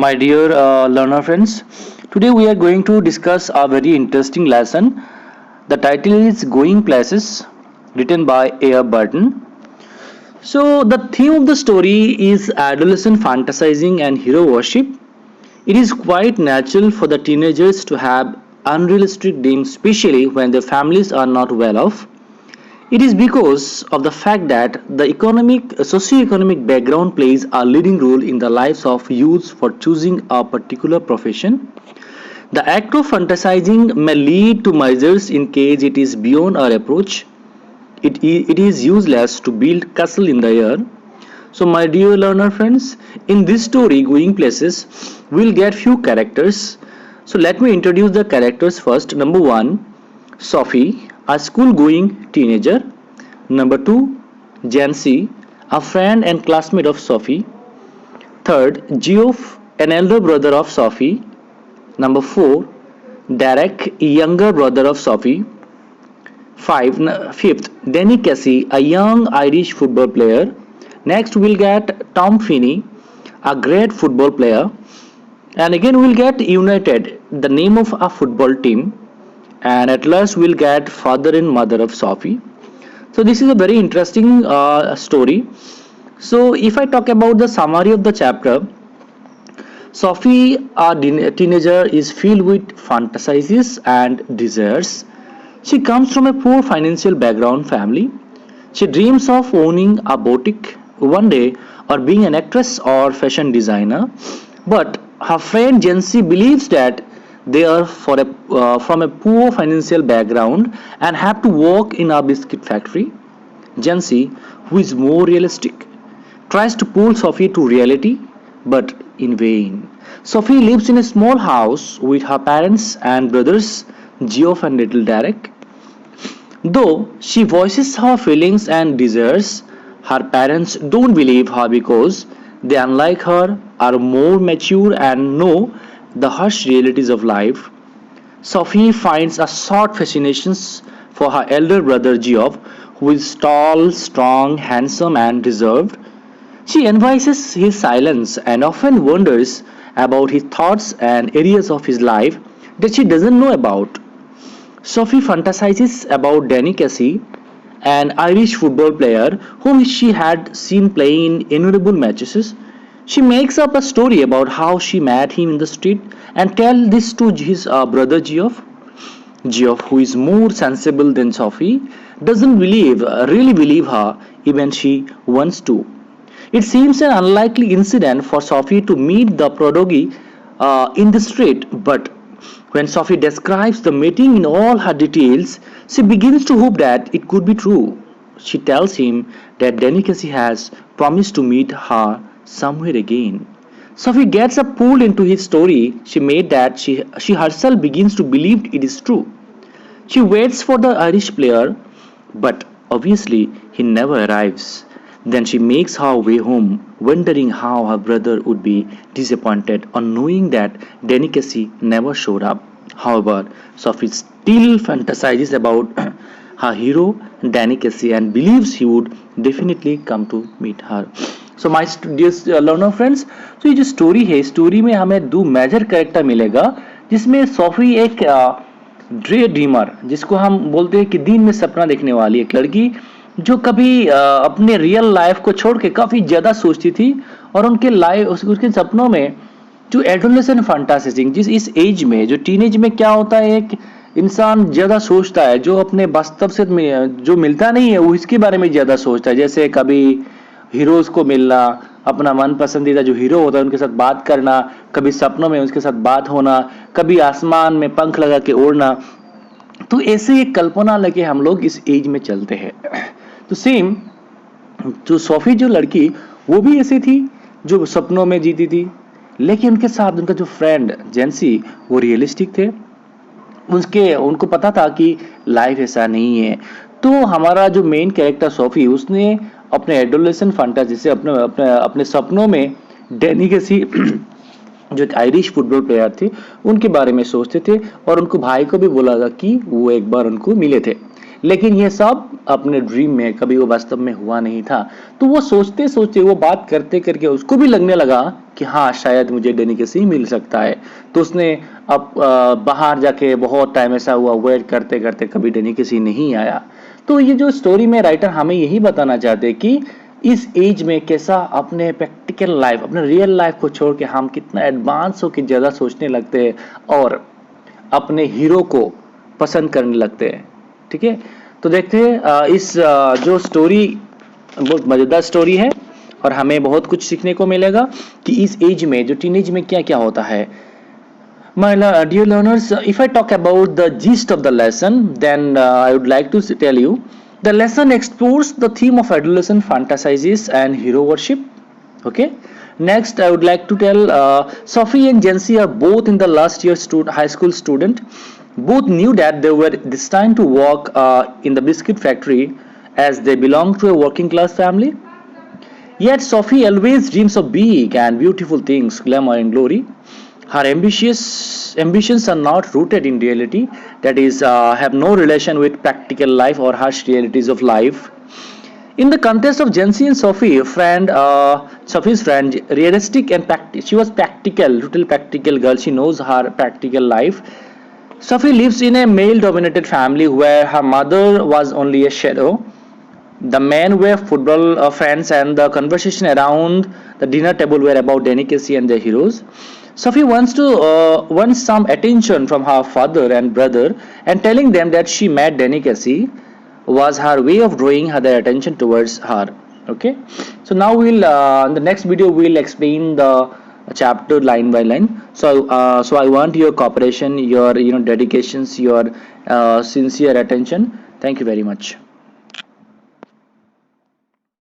My dear learner friends, today we are going to discuss a very interesting lesson. The title is Going Places, written by A.R. Burton. So, the theme of the story is adolescent fantasizing and hero worship. It is quite natural for the teenagers to have unrealistic dreams, especially when their families are not well off. It is because of the fact that the socio-economic background plays a leading role in the lives of youths for choosing a particular profession. The act of fantasizing may lead to measures in case it is beyond our approach. It is useless to build castle in the air. So my dear learner friends, in this story Going Places, we'll get few characters. So let me introduce the characters first. Number 1, Sophie, a school-going teenager. Number 2, Jancy, a friend and classmate of Sophie. Third, Geoff, an elder brother of Sophie. Number 4, Derek, a younger brother of Sophie. Fifth, Danny Casey, a young Irish football player. Next, we'll get Tom Finney, a great football player. And again, we'll get United, the name of a football team. And at last, we'll get father and mother of Sophie. So, this is a very interesting story. So, if I talk about the summary of the chapter, Sophie, a teenager, is filled with fantasies and desires. She comes from a poor financial background family. She dreams of owning a boutique one day or being an actress or fashion designer. But her friend Jancy believes that they are from a poor financial background and have to work in a biscuit factory. Jancy, who is more realistic, tries to pull Sophie to reality, but in vain. Sophie lives in a small house with her parents and brothers, Geoff and little Derek. Though she voices her feelings and desires, her parents don't believe her because they, unlike her, are more mature and know the harsh realities of life. Sophie finds a short fascination for her elder brother Geoff, who is tall, strong, handsome, and reserved. She envies his silence and often wonders about his thoughts and areas of his life that she doesn't know about. Sophie fantasizes about Danny Casey, an Irish football player whom she had seen playing in innumerable matches. She makes up a story about how she met him in the street and tells this to his brother Geoff. Geoff, who is more sensible than Sophie, doesn't really believe her, even she wants to. It seems an unlikely incident for Sophie to meet the prodigy in the street, but when Sophie describes the meeting in all her details, she begins to hope that it could be true. She tells him that Danny Casey has promised to meet her somewhere again. Sophie gets pulled into his story she made that she herself begins to believe it is true. She waits for the Irish player, but obviously he never arrives. Then she makes her way home, wondering how her brother would be disappointed on knowing that Danny Casey never showed up. However, Sophie still fantasizes about her hero, Danny Casey, and believes he would definitely come to meet her. So my dear learner friends, तो ये जो story है, story में हमें दो major character मिलेगा, जिसमें Sophie एक ड्रे ड्रीमर, जिसको हम बोलते हैं कि दिन में सपना देखने वाली एक लड़की, जो कभी अपने रियल लाइफ को छोड़ के काफ़ी ज़्यादा सोचती थी, और उनके उसके सपनों में जो एडोलेसेंट फंटासिजिंग, जिस इस एज में, जो टीनेज में क्या होता है, एक इंसान ज़्यादा सोचता है, जो अपने वास्तव से जो मिलता नहीं है वो इसके बारे में ज़्यादा सोचता है। जैसे कभी हीरोज़ को मिलना, अपना मन पसंदीदा जो हीरो होता है उनके साथ बात करना, कभी सपनों में उसके साथ बात होना, कभी आसमान में पंख लगा के उड़ना। तो ऐसे एक कल्पना लेके हम लोग इस एज में चलते हैं। तो सेम जो सोफी जो लड़की, वो भी ऐसी थी जो सपनों में जीती थी, लेकिन उनके साथ उनका जो फ्रेंड जेंसी, वो रियलिस्टिक थे। उनको पता था कि लाइफ ऐसा नहीं है। तो हमारा जो मेन कैरेक्टर सोफी, उसने अपने एडोलेसेंट फंटासी से अपने सपनों में डैनी कैसी जो एक आयरिश फुटबॉल प्लेयर थे उनके बारे में सोचते थे, और उनको भाई को भी बोला था कि वो एक बार उनको मिले थे। लेकिन ये सब अपने ड्रीम में, कभी वो वास्तव में हुआ नहीं था। तो वो सोचते सोचते, वो बात करते करके उसको भी लगने लगा कि हाँ शायद मुझे डेलीकेसी मिल सकता है। तो उसने अब बाहर जाके बहुत टाइम ऐसा हुआ, वेट करते करते कभी डेलीकेसी नहीं आया। तो ये जो स्टोरी में राइटर हमें यही बताना चाहते हैं कि इस एज में कैसा अपने प्रैक्टिकल लाइफ, अपने रियल लाइफ को छोड़ के हम कितना एडवांस होकर ज़्यादा सोचने लगते हैं और अपने हीरो को पसंद करने लगते हैं। ठीक है, तो देखते हैं इस जो स्टोरी बहुत मज़ेदार स्टोरी है और हमें बहुत कुछ सीखने को मिलेगा कि इस एज में, जो टीनेज में क्या क्या होता है। My dear learners, if I talk about the gist of the lesson, then I would like to tell you the lesson explores the theme of adolescent fantasies and hero worship. Okay. Next, I would like to tell Sophie and Jency are both in the last year high school student. Both knew that they were destined to work in the biscuit factory as they belong to a working class family. Yet Sophie always dreams of big and beautiful things, glamour and glory. Her ambitions are not rooted in reality, that is, have no relation with practical life or harsh realities of life. In the context of Jency and Sophie, Sophie's friend, realistic and she was practical, total practical girl. She knows her practical life. Sophie lives in a male-dominated family where her mother was only a shadow. The men were football friends, and the conversation around the dinner table were about delicacy and their heroes. Sophie wants some attention from her father and brother, and telling them that she met delicacy was her way of drawing their attention towards her. Okay, so now we'll in the next video we'll explain the chapter line by line. So I want your cooperation, your dedications, your sincere attention. Thank you very much.